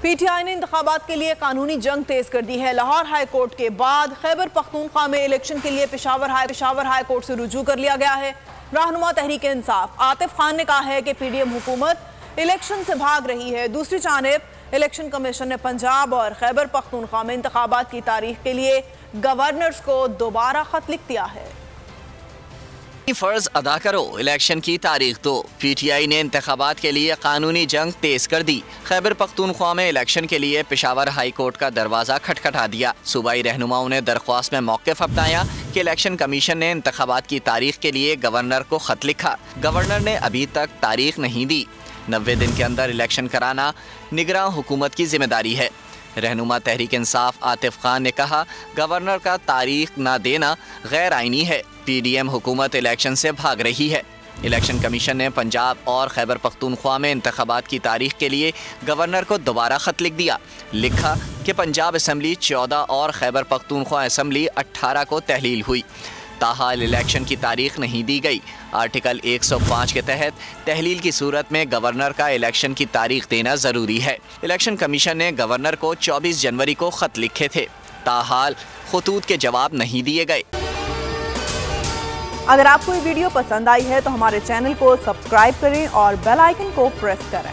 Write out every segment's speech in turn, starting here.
PTI ने इंतखाबात के लिए कानूनी जंग तेज कर दी है। लाहौर हाई कोर्ट के बाद खैबर पख्तूनख्वा में इलेक्शन के लिए पेशावर हाई कोर्ट से रुजू कर लिया गया है। रहनुमा तहरीक इंसाफ आतिफ खान ने कहा है कि पीडीएम हुकूमत इलेक्शन से भाग रही है। दूसरी जानिब इलेक्शन कमीशन ने पंजाब और खैबर पख्तूनख्वा में इंतखाबात की तारीख के लिए गवर्नर्स को दोबारा खत लिख दिया है। फर्ज अदा करो, इलेक्शन की तारीख दो। पीटीआई ने इंतखाबात के लिए कानूनी जंग तेज कर दी। खैबर पख्तूनख्वा में इलेक्शन के लिए पेशावर हाई कोर्ट का दरवाजा खटखटा दिया। सूबाई रहनुमाओं ने दरख्वास्त में मौक़िफ़ अपनाया कि इलेक्शन कमीशन ने इंतखाबात की तारीख के लिए गवर्नर को खत लिखा। गवर्नर ने अभी तक तारीख नहीं दी। 90 दिन के अंदर इलेक्शन कराना निगरान हुकूमत की जिम्मेदारी है। रहनुमा तहरीक इंसाफ आतिफ खान ने कहा, गवर्नर का तारीख न देना गैर आइनी है। पीडीएम हुकूमत इलेक्शन से भाग रही है। इलेक्शन कमीशन ने पंजाब और खैबर पख्तूनख्वा में इंतखाबात की तारीख के लिए गवर्नर को दोबारा ख़त लिख दिया। लिखा कि पंजाब असम्बली 14 और खैबर पख्तूनख्वा असम्बली 18 को तहलील हुई, ताहाल इलेक्शन की तारीख नहीं दी गई। आर्टिकल 105 के तहत तहलील की सूरत में गवर्नर का इलेक्शन की तारीख देना ज़रूरी है। इलेक्शन कमीशन ने गवर्नर को 24 जनवरी को ख़त लिखे थे, ताहाल खतूत के जवाब नहीं दिए गए। अगर आपको ये वीडियो पसंद आई है तो हमारे चैनल को सब्सक्राइब करें और बेल आइकन को प्रेस करें।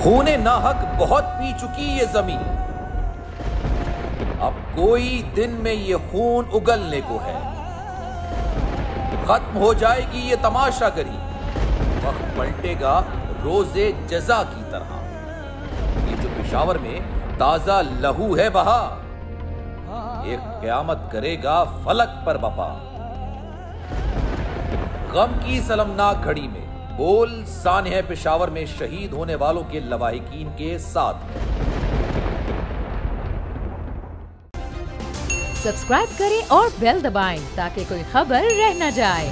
खूने नाहक बहुत पी चुकी ये जमीन, अब कोई दिन में ये खून उगलने को है। खत्म हो जाएगी ये तमाशागरी, वक्त पलटेगा रोजे जजा की तरह। ये जो पेशावर में ताजा लहू है बहा, एक क़यामत करेगा फलक पर बपा। गम की सलमनाक घड़ी में बोल सानह पेशावर में शहीद होने वालों के लवाहिकीन के साथ। सब्सक्राइब करें और बेल दबाएं ताकि कोई खबर रह न जाए।